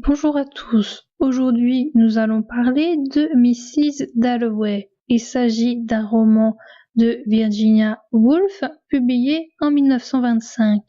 Bonjour à tous. Aujourd'hui, nous allons parler de Mrs. Dalloway. Il s'agit d'un roman de Virginia Woolf publié en 1925.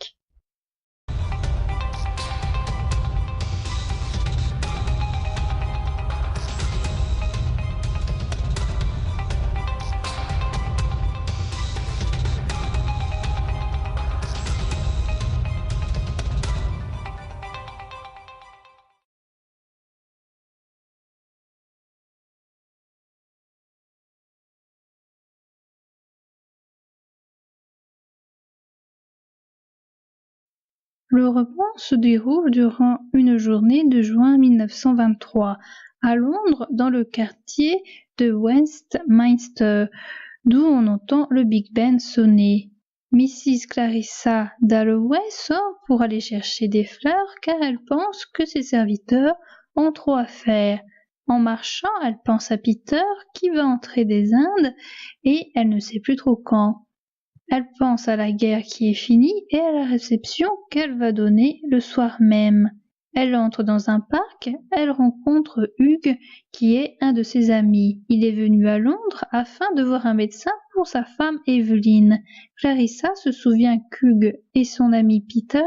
Le roman se déroule durant une journée de juin 1923 à Londres, dans le quartier de Westminster, d'où on entend le Big Ben sonner. Mrs. Clarissa Dalloway sort pour aller chercher des fleurs car elle pense que ses serviteurs ont trop à faire. En marchant, elle pense à Peter qui va entrer des Indes et elle ne sait plus trop quand. Elle pense à la guerre qui est finie et à la réception qu'elle va donner le soir même. Elle entre dans un parc, elle rencontre Hugh qui est un de ses amis. Il est venu à Londres afin de voir un médecin pour sa femme Evelyn. Clarissa se souvient qu'Hugh et son ami Peter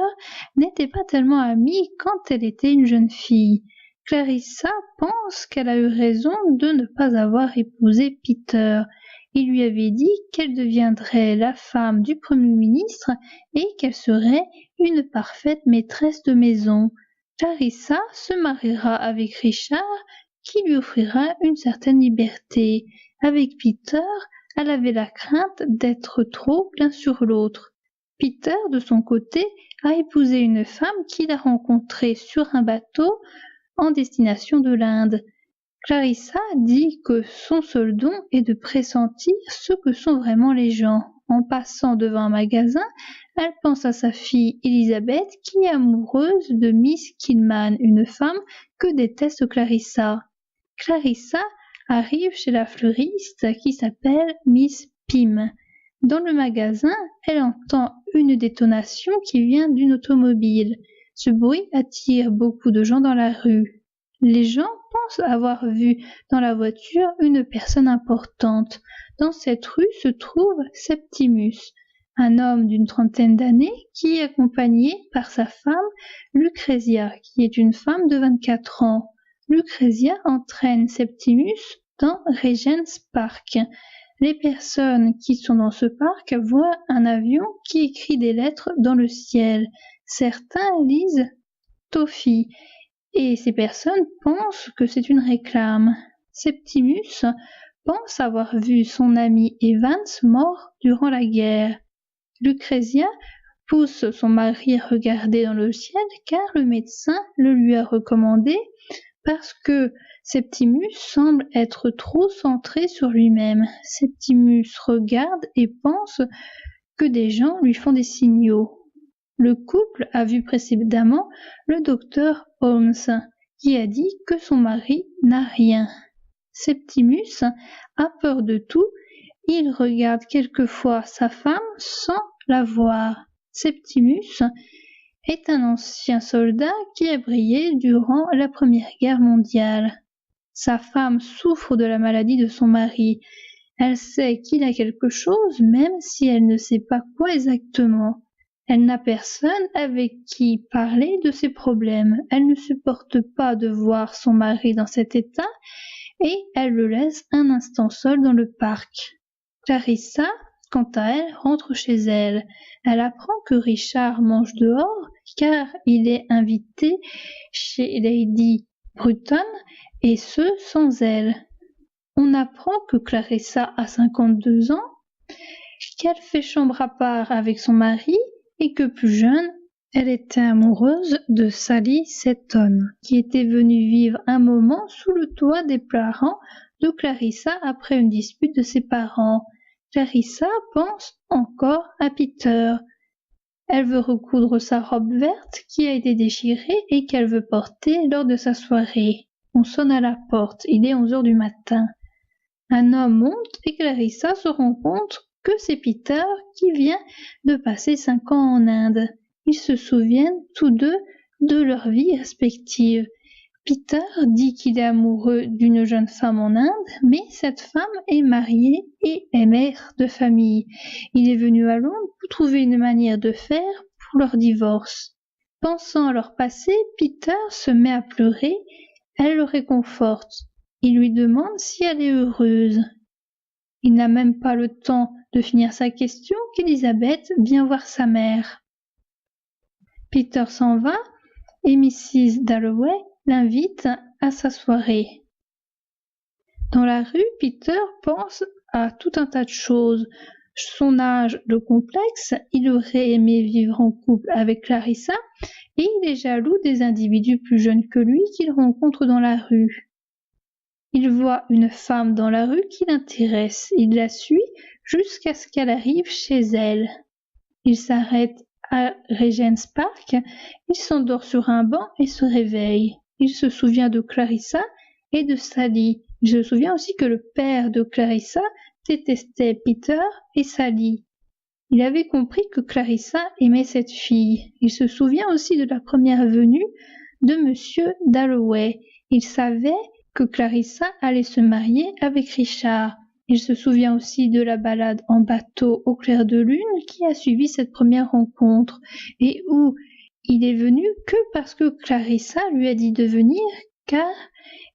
n'étaient pas tellement amis quand elle était une jeune fille. Clarissa pense qu'elle a eu raison de ne pas avoir épousé Peter. Il lui avait dit qu'elle deviendrait la femme du Premier ministre et qu'elle serait une parfaite maîtresse de maison. Clarissa se mariera avec Richard, qui lui offrira une certaine liberté. Avec Peter, elle avait la crainte d'être trop l'un sur l'autre. Peter, de son côté, a épousé une femme qu'il a rencontrée sur un bateau en destination de l'Inde. Clarissa dit que son seul don est de pressentir ce que sont vraiment les gens. En passant devant un magasin, elle pense à sa fille Elizabeth qui est amoureuse de Miss Killman, une femme que déteste Clarissa. Clarissa arrive chez la fleuriste qui s'appelle Miss Pym. Dans le magasin, elle entend une détonation qui vient d'une automobile. Ce bruit attire beaucoup de gens dans la rue. Les gens pensent avoir vu dans la voiture une personne importante. Dans cette rue se trouve Septimus, un homme d'une trentaine d'années qui est accompagné par sa femme Lucrezia, qui est une femme de 24 ans. Lucrezia entraîne Septimus dans Regent's Park. Les personnes qui sont dans ce parc voient un avion qui écrit des lettres dans le ciel. Certains lisent Toffee. Et ces personnes pensent que c'est une réclame. Septimus pense avoir vu son ami Evans mort durant la guerre. Lucrezia pousse son mari à regarder dans le ciel car le médecin le lui a recommandé parce que Septimus semble être trop centré sur lui-même. Septimus regarde et pense que des gens lui font des signaux. Le couple a vu précédemment le docteur Holmes, qui a dit que son mari n'a rien. Septimus a peur de tout, il regarde quelquefois sa femme sans la voir. Septimus est un ancien soldat qui a brillé durant la Première Guerre mondiale. Sa femme souffre de la maladie de son mari. Elle sait qu'il a quelque chose, même si elle ne sait pas quoi exactement. Elle n'a personne avec qui parler de ses problèmes. Elle ne supporte pas de voir son mari dans cet état et elle le laisse un instant seul dans le parc. Clarissa, quant à elle, rentre chez elle. Elle apprend que Richard mange dehors car il est invité chez Lady Bruton et ce sans elle. On apprend que Clarissa a 52 ans, qu'elle fait chambre à part avec son mari et que plus jeune, elle était amoureuse de Sally Seton, qui était venue vivre un moment sous le toit des parents de Clarissa après une dispute de ses parents. Clarissa pense encore à Peter. Elle veut recoudre sa robe verte qui a été déchirée et qu'elle veut porter lors de sa soirée. On sonne à la porte, il est 11 heures du matin. Un homme monte et Clarissa se rend compte que c'est Peter qui vient de passer 5 ans en Inde. Ils se souviennent tous deux de leur vie respective. Peter dit qu'il est amoureux d'une jeune femme en Inde, mais cette femme est mariée et est mère de famille. Il est venu à Londres pour trouver une manière de faire pour leur divorce. Pensant à leur passé, Peter se met à pleurer. Elle le réconforte. Il lui demande si elle est heureuse. Il n'a même pas le temps de finir sa question qu'Elizabeth vient voir sa mère. Peter s'en va et Mrs. Dalloway l'invite à sa soirée. Dans la rue, Peter pense à tout un tas de choses. Son âge le complexe, il aurait aimé vivre en couple avec Clarissa et il est jaloux des individus plus jeunes que lui qu'il rencontre dans la rue. Il voit une femme dans la rue qui l'intéresse. Il la suit jusqu'à ce qu'elle arrive chez elle. Il s'arrête à Regent's Park, il s'endort sur un banc et se réveille. Il se souvient de Clarissa et de Sally. Il se souvient aussi que le père de Clarissa détestait Peter et Sally. Il avait compris que Clarissa aimait cette fille. Il se souvient aussi de la première venue de Monsieur Dalloway. Il savait que Clarissa allait se marier avec Richard. Il se souvient aussi de la balade en bateau au clair de lune qui a suivi cette première rencontre et où il est venu que parce que Clarissa lui a dit de venir car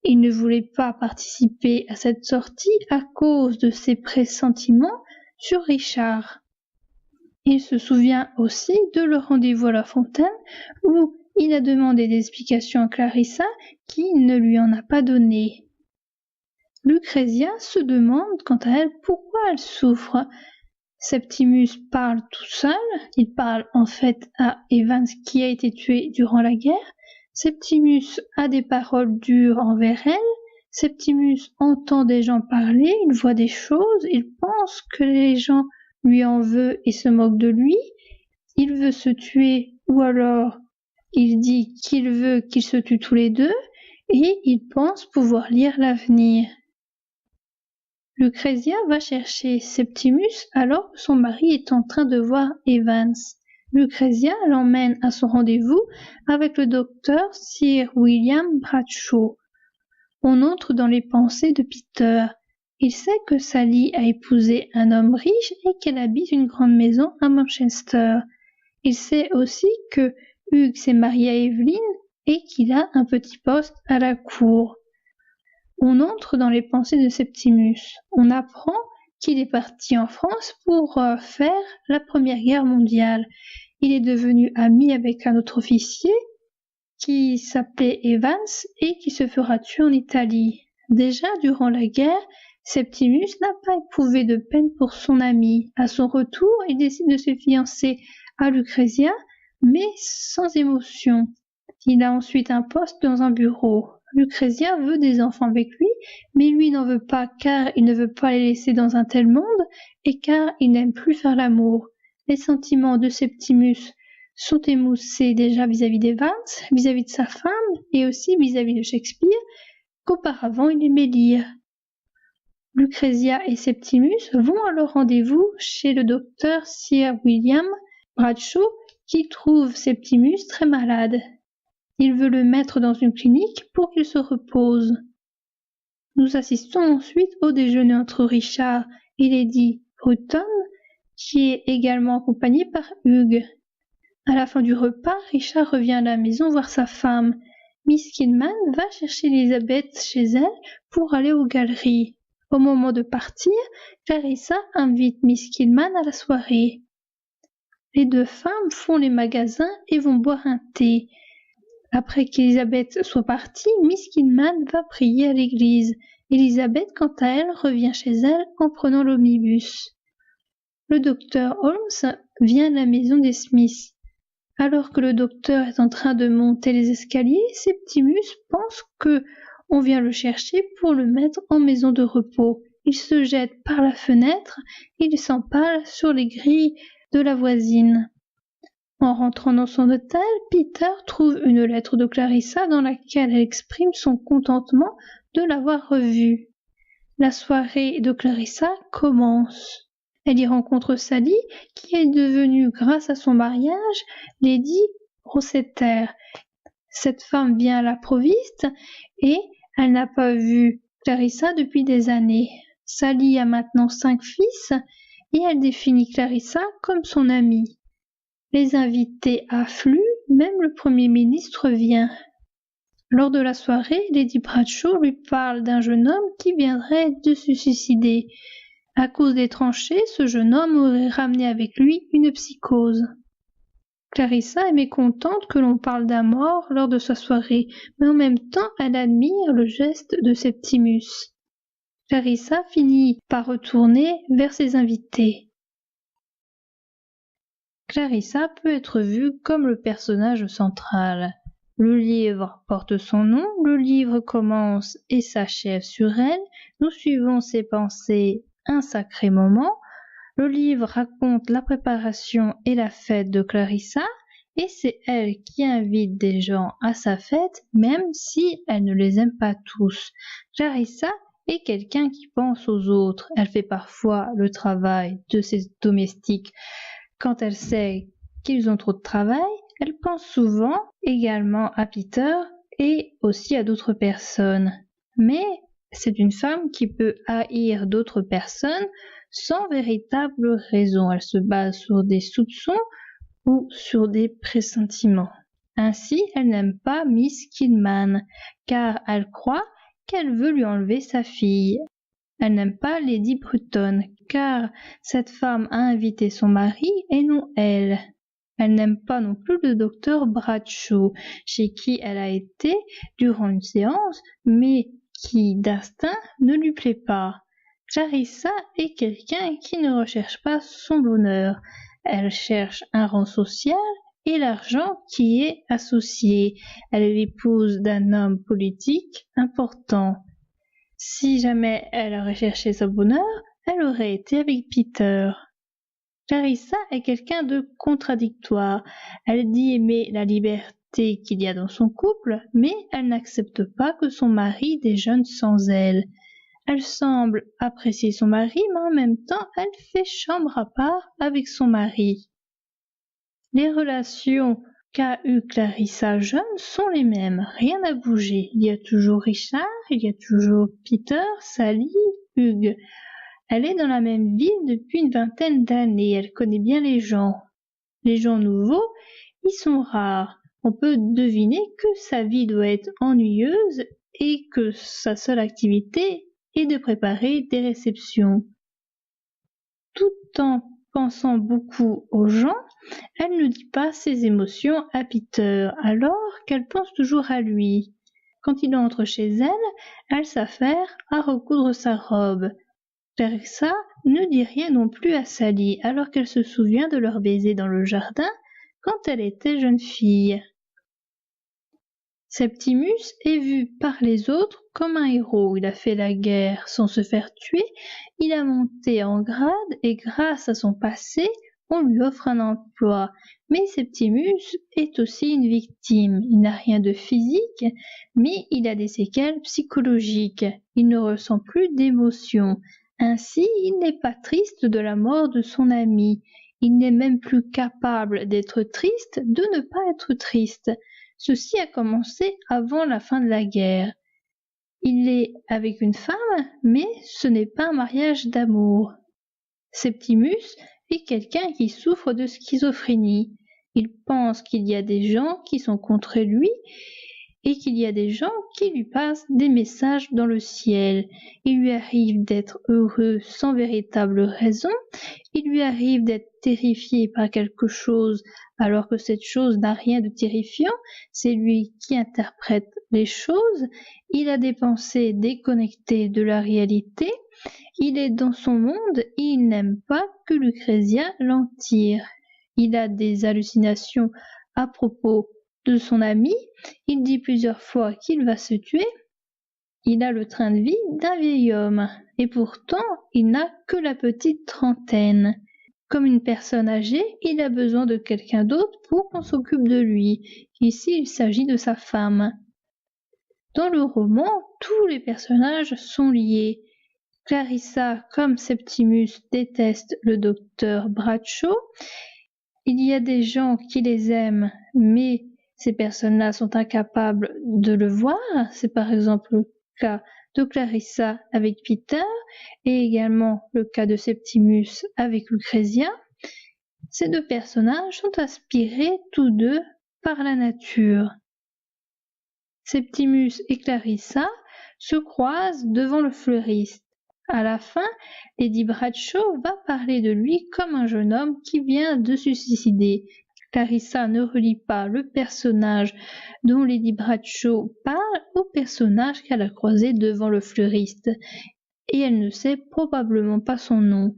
il ne voulait pas participer à cette sortie à cause de ses pressentiments sur Richard. Il se souvient aussi de leur rendez-vous à la fontaine où il a demandé des explications à Clarissa qui ne lui en a pas donné. Lucrezia se demande quant à elle pourquoi elle souffre. Septimus parle tout seul, il parle en fait à Evans qui a été tué durant la guerre. Septimus a des paroles dures envers elle. Septimus entend des gens parler, il voit des choses, il pense que les gens lui en veulent et se moquent de lui. Il veut se tuer ou alors il dit qu'il veut qu'ils se tuent tous les deux et il pense pouvoir lire l'avenir. Lucrezia va chercher Septimus alors que son mari est en train de voir Evans. Lucrezia l'emmène à son rendez-vous avec le docteur Sir William Bradshaw. On entre dans les pensées de Peter. Il sait que Sally a épousé un homme riche et qu'elle habite une grande maison à Manchester. Il sait aussi que Hugh s'est marié à Evelyn et qu'il a un petit poste à la cour. On entre dans les pensées de Septimus. On apprend qu'il est parti en France pour faire la Première Guerre mondiale. Il est devenu ami avec un autre officier qui s'appelait Evans et qui se fera tuer en Italie. Déjà durant la guerre, Septimus n'a pas éprouvé de peine pour son ami. À son retour, il décide de se fiancer à Lucrezia, mais sans émotion. Il a ensuite un poste dans un bureau. Lucrezia veut des enfants avec lui, mais lui n'en veut pas car il ne veut pas les laisser dans un tel monde et car il n'aime plus faire l'amour. Les sentiments de Septimus sont émoussés déjà vis-à-vis d'Evans, vis-à-vis de sa femme et aussi vis-à-vis de Shakespeare, qu'auparavant il aimait lire. Lucrezia et Septimus vont à leur rendez-vous chez le docteur Sir William Bradshaw qui trouve Septimus très malade. Il veut le mettre dans une clinique pour qu'il se repose. Nous assistons ensuite au déjeuner entre Richard et Lady Bruton, qui est également accompagné par Hugh. À la fin du repas, Richard revient à la maison voir sa femme. Miss Kidman va chercher Elizabeth chez elle pour aller aux galeries. Au moment de partir, Clarissa invite Miss Kidman à la soirée. Les deux femmes font les magasins et vont boire un thé. Après qu'Elizabeth soit partie, Miss Kidman va prier à l'église. Elizabeth, quant à elle, revient chez elle en prenant l'omnibus. Le docteur Holmes vient à la maison des Smiths. Alors que le docteur est en train de monter les escaliers, Septimus pense que on vient le chercher pour le mettre en maison de repos. Il se jette par la fenêtre et il s'empale sur les grilles de la voisine. En rentrant dans son hôtel, Peter trouve une lettre de Clarissa dans laquelle elle exprime son contentement de l'avoir revue. La soirée de Clarissa commence. Elle y rencontre Sally, qui est devenue, grâce à son mariage, Lady Rossiter. Cette femme vient à l'improviste et elle n'a pas vu Clarissa depuis des années. Sally a maintenant 5 fils et elle définit Clarissa comme son amie. Les invités affluent, même le Premier ministre vient. Lors de la soirée, Lady Bradshaw lui parle d'un jeune homme qui viendrait de se suicider. À cause des tranchées, ce jeune homme aurait ramené avec lui une psychose. Clarissa est mécontente que l'on parle d'un mort lors de sa soirée, mais en même temps elle admire le geste de Septimus. Clarissa finit par retourner vers ses invités. Clarissa peut être vue comme le personnage central. Le livre porte son nom, le livre commence et s'achève sur elle, nous suivons ses pensées un sacré moment. Le livre raconte la préparation et la fête de Clarissa, et c'est elle qui invite des gens à sa fête, même si elle ne les aime pas tous. Clarissa est quelqu'un qui pense aux autres. Elle fait parfois le travail de ses domestiques. Quand elle sait qu'ils ont trop de travail, elle pense souvent également à Peter et aussi à d'autres personnes. Mais c'est une femme qui peut haïr d'autres personnes sans véritable raison. Elle se base sur des soupçons ou sur des pressentiments. Ainsi, elle n'aime pas Miss Kidman, car elle croit qu'elle veut lui enlever sa fille. Elle n'aime pas Lady Bruton, car cette femme a invité son mari et non elle. Elle n'aime pas non plus le docteur Bradshaw, chez qui elle a été durant une séance, mais qui d'instinct ne lui plaît pas. Clarissa est quelqu'un qui ne recherche pas son bonheur. Elle cherche un rang social et l'argent qui est associé. Elle est l'épouse d'un homme politique important. Si jamais elle aurait cherché son bonheur, elle aurait été avec Peter. Clarissa est quelqu'un de contradictoire. Elle dit aimer la liberté qu'il y a dans son couple, mais elle n'accepte pas que son mari déjeune sans elle. Elle semble apprécier son mari, mais en même temps, elle fait chambre à part avec son mari. Les relations qu'a eues Clarissa jeune sont les mêmes, rien n'a bougé. Il y a toujours Richard, il y a toujours Peter, Sally, Hugh. Elle est dans la même ville depuis une vingtaine d'années, elle connaît bien les gens. Les gens nouveaux, ils sont rares. On peut deviner que sa vie doit être ennuyeuse et que sa seule activité est de préparer des réceptions. Tout en pensant beaucoup aux gens, elle ne dit pas ses émotions à Peter, alors qu'elle pense toujours à lui. Quand il entre chez elle, elle s'affaire à recoudre sa robe. Clarissa ne dit rien non plus à Sally, alors qu'elle se souvient de leur baiser dans le jardin quand elle était jeune fille. Septimus est vu par les autres comme un héros. Il a fait la guerre sans se faire tuer, il a monté en grade et grâce à son passé, on lui offre un emploi. Mais Septimus est aussi une victime. Il n'a rien de physique, mais il a des séquelles psychologiques. Il ne ressent plus d'émotions. Ainsi, il n'est pas triste de la mort de son ami. Il n'est même plus capable d'être triste de ne pas être triste. Ceci a commencé avant la fin de la guerre. Il est avec une femme, mais ce n'est pas un mariage d'amour. Septimus est quelqu'un qui souffre de schizophrénie. Il pense qu'il y a des gens qui sont contre lui et qu'il y a des gens qui lui passent des messages dans le ciel. Il lui arrive d'être heureux sans véritable raison, il lui arrive d'être terrifié par quelque chose alors que cette chose n'a rien de terrifiant, c'est lui qui interprète les choses, il a des pensées déconnectées de la réalité, il est dans son monde et il n'aime pas que Lucrezia l'en tire. Il a des hallucinations à propos de son ami, il dit plusieurs fois qu'il va se tuer, il a le train de vie d'un vieil homme, et pourtant il n'a que la petite trentaine. Comme une personne âgée, il a besoin de quelqu'un d'autre pour qu'on s'occupe de lui. Ici, il s'agit de sa femme. Dans le roman, tous les personnages sont liés. Clarissa, comme Septimus, déteste le docteur Bradshaw. Il y a des gens qui les aiment, mais Ces personnes-là sont incapables de le voir. C'est par exemple le cas de Clarissa avec Peter et également le cas de Septimus avec Lucrezia. Ces deux personnages sont inspirés tous deux par la nature. Septimus et Clarissa se croisent devant le fleuriste. À la fin, Lady Bradshaw va parler de lui comme un jeune homme qui vient de se suicider. Clarissa ne relie pas le personnage dont Lady Bradshaw parle au personnage qu'elle a croisé devant le fleuriste, et elle ne sait probablement pas son nom.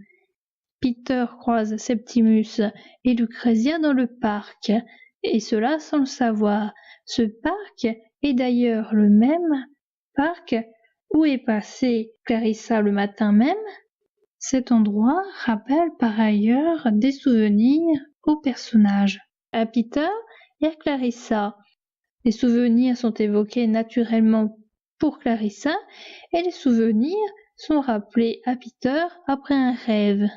Peter croise Septimus et Lucrezia dans le parc, et cela sans le savoir. Ce parc est d'ailleurs le même parc où est passée Clarissa le matin même. Cet endroit rappelle par ailleurs des souvenirs aux personnages, à Peter et à Clarissa. Les souvenirs sont évoqués naturellement pour Clarissa et les souvenirs sont rappelés à Peter après un rêve.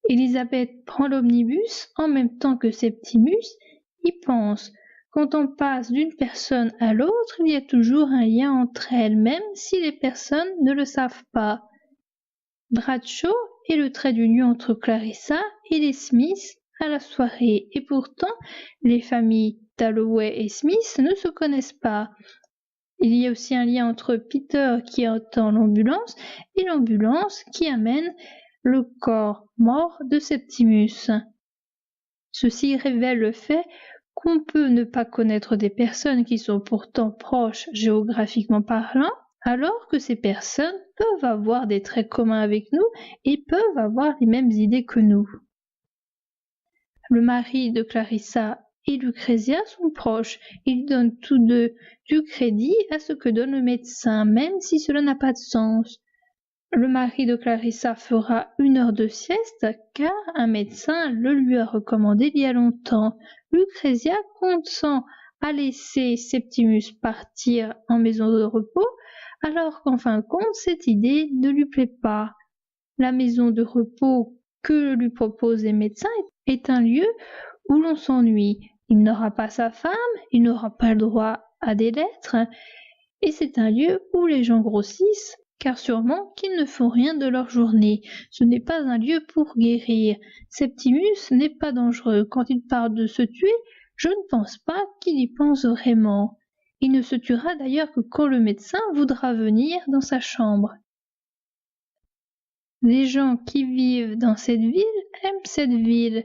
Elizabeth prend l'omnibus en même temps que Septimus y pense. Quand on passe d'une personne à l'autre, il y a toujours un lien entre elles, même si les personnes ne le savent pas. Bradshaw est le trait d'union entre Clarissa et les Smith à la soirée, et pourtant les familles Dalloway et Smith ne se connaissent pas. Il y a aussi un lien entre Peter qui entend l'ambulance et l'ambulance qui amène le corps mort de Septimus. Ceci révèle le fait qu'on peut ne pas connaître des personnes qui sont pourtant proches géographiquement parlant, alors que ces personnes peuvent avoir des traits communs avec nous et peuvent avoir les mêmes idées que nous. Le mari de Clarissa et Lucrezia sont proches. Ils donnent tous deux du crédit à ce que donne le médecin, même si cela n'a pas de sens. Le mari de Clarissa fera 1 heure de sieste car un médecin le lui a recommandé il y a longtemps. Lucrezia consent à laisser Septimus partir en maison de repos alors qu'en fin de compte cette idée ne lui plaît pas. La maison de repos que lui proposent les médecins est un lieu où l'on s'ennuie. Il n'aura pas sa femme, il n'aura pas le droit à des lettres et c'est un lieu où les gens grossissent car sûrement qu'ils ne font rien de leur journée. Ce n'est pas un lieu pour guérir. Septimus n'est pas dangereux. Quand il parle de se tuer, je ne pense pas qu'il y pense vraiment. Il ne se tuera d'ailleurs que quand le médecin voudra venir dans sa chambre. Les gens qui vivent dans cette ville aiment cette ville.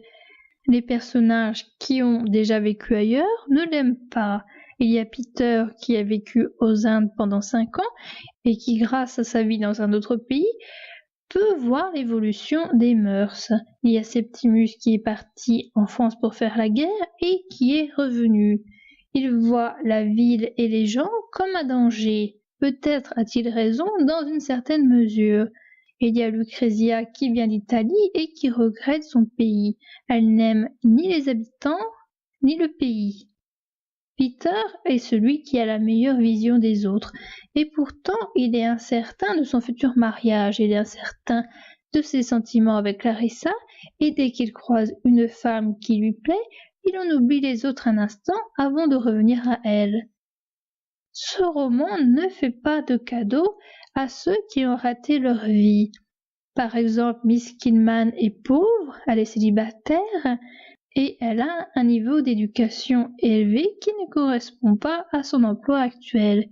Les personnages qui ont déjà vécu ailleurs ne l'aiment pas. Il y a Peter qui a vécu aux Indes pendant 5 ans et qui, grâce à sa vie dans un autre pays, peut voir l'évolution des mœurs. Il y a Septimus qui est parti en France pour faire la guerre et qui est revenu. Il voit la ville et les gens comme un danger. Peut-être a-t-il raison dans une certaine mesure. Il y a Lucrezia qui vient d'Italie et qui regrette son pays. Elle n'aime ni les habitants ni le pays. Peter est celui qui a la meilleure vision des autres, et pourtant il est incertain de son futur mariage, il est incertain de ses sentiments avec Clarissa, et dès qu'il croise une femme qui lui plaît, il en oublie les autres un instant avant de revenir à elle. Ce roman ne fait pas de cadeau à ceux qui ont raté leur vie. Par exemple, Miss Kinman est pauvre, elle est célibataire, et elle a un niveau d'éducation élevé qui ne correspond pas à son emploi actuel.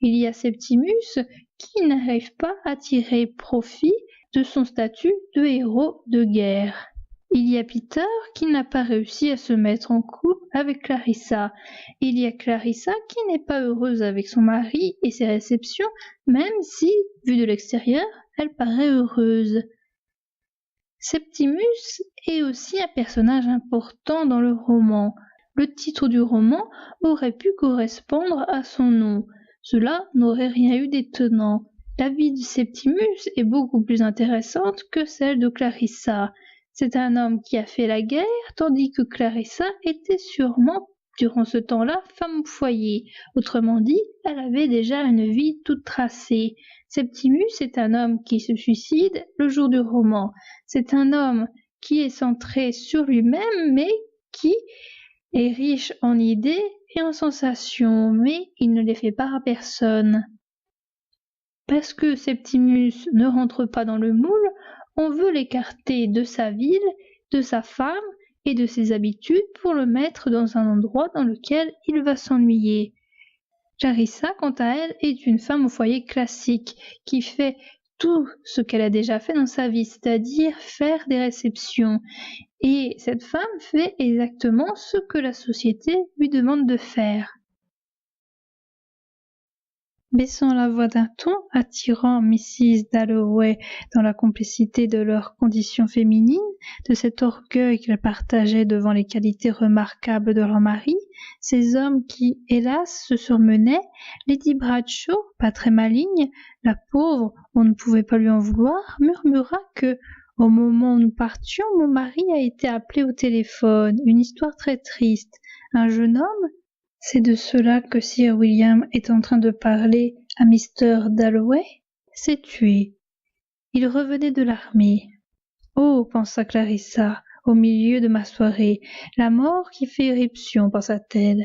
Il y a Septimus qui n'arrive pas à tirer profit de son statut de héros de guerre. Il y a Peter qui n'a pas réussi à se mettre en couple avec Clarissa. Il y a Clarissa qui n'est pas heureuse avec son mari et ses réceptions, même si, vue de l'extérieur, elle paraît heureuse. Septimus est aussi un personnage important dans le roman. Le titre du roman aurait pu correspondre à son nom. Cela n'aurait rien eu d'étonnant. La vie de Septimus est beaucoup plus intéressante que celle de Clarissa. C'est un homme qui a fait la guerre, tandis que Clarissa était sûrement, durant ce temps-là, femme au foyer. Autrement dit, elle avait déjà une vie toute tracée. Septimus est un homme qui se suicide le jour du roman. C'est un homme qui est centré sur lui-même, mais qui est riche en idées et en sensations, mais il ne les fait part à personne. Parce que Septimus ne rentre pas dans le moule, on veut l'écarter de sa ville, de sa femme et de ses habitudes pour le mettre dans un endroit dans lequel il va s'ennuyer. Clarissa, quant à elle, est une femme au foyer classique, qui fait tout ce qu'elle a déjà fait dans sa vie, c'est-à-dire faire des réceptions. Et cette femme fait exactement ce que la société lui demande de faire. Baissant la voix d'un ton, attirant Mrs. Dalloway dans la complicité de leur condition féminine, de cet orgueil qu'elle partageait devant les qualités remarquables de leur mari, ces hommes qui, hélas, se surmenaient, Lady Bradshaw, pas très maligne, la pauvre, on ne pouvait pas lui en vouloir, murmura que, au moment où nous partions, mon mari a été appelé au téléphone, une histoire très triste. Un jeune homme, c'est de cela que Sir William est en train de parler à Mr. Dalloway, s'est tué. Il revenait de l'armée. Oh, pensa Clarissa, au milieu de ma soirée, la mort qui fait éruption, pensa-t-elle.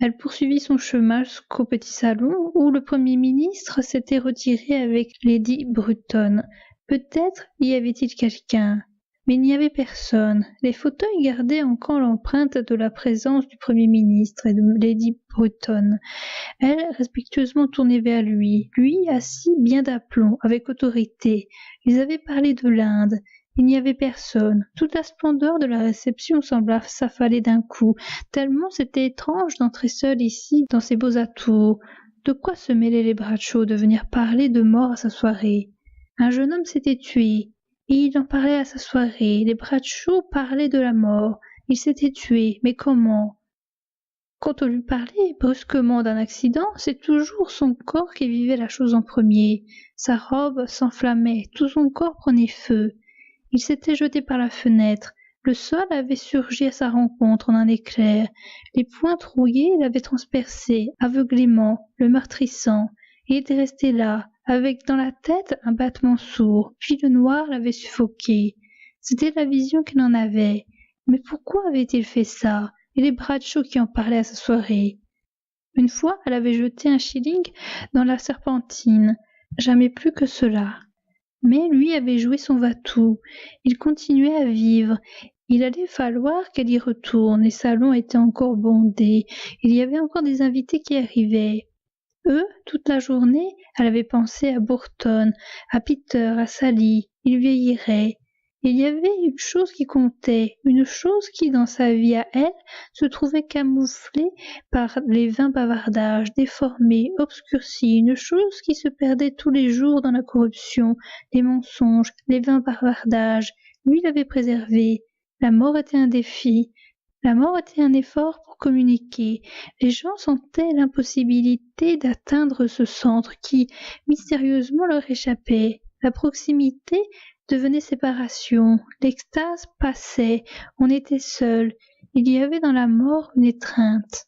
Elle poursuivit son chemin jusqu'au petit salon où le Premier ministre s'était retiré avec Lady Bruton. Peut-être y avait-il quelqu'un. Mais il n'y avait personne. Les fauteuils gardaient encore l'empreinte de la présence du Premier ministre et de Lady Bruton. Elle, respectueusement tournée vers lui, assis bien d'aplomb, avec autorité. Ils avaient parlé de l'Inde. Il n'y avait personne. Toute la splendeur de la réception sembla s'affaler d'un coup, tellement c'était étrange d'entrer seul ici dans ces beaux atours. De quoi se mêlaient les Bradshaw de venir parler de mort à sa soirée? Un jeune homme s'était tué. Et il en parlait à sa soirée. Les Bradshaw parlaient de la mort. Il s'était tué, mais comment? Quand on lui parlait brusquement d'un accident, c'est toujours son corps qui vivait la chose en premier. Sa robe s'enflammait, tout son corps prenait feu. Il s'était jeté par la fenêtre. Le sol avait surgi à sa rencontre en un éclair. Les pointes rouillées l'avaient transpercé, aveuglément, le meurtrissant. Il était resté là, avec dans la tête un battement sourd, puis le noir l'avait suffoqué. C'était la vision qu'il en avait. Mais pourquoi avait-il fait ça? Et les Bradshaw qui en parlaient à sa soirée? Une fois, elle avait jeté un shilling dans la serpentine. Jamais plus que cela. Mais lui avait joué son va-tout. Il continuait à vivre. Il allait falloir qu'elle y retourne. Les salons étaient encore bondés. Il y avait encore des invités qui arrivaient. Toute la journée, elle avait pensé à Bourton, à Peter, à Sally. Ils vieilliraient. Il y avait une chose qui comptait, une chose qui, dans sa vie à elle, se trouvait camouflée par les vains bavardages, déformés, obscurcis, une chose qui se perdait tous les jours dans la corruption, les mensonges, les vains bavardages. Lui l'avait préservée. La mort était un défi. La mort était un effort pour communiquer. Les gens sentaient l'impossibilité d'atteindre ce centre qui, mystérieusement, leur échappait. La proximité devenait séparation. L'extase passait. On était seul. Il y avait dans la mort une étreinte.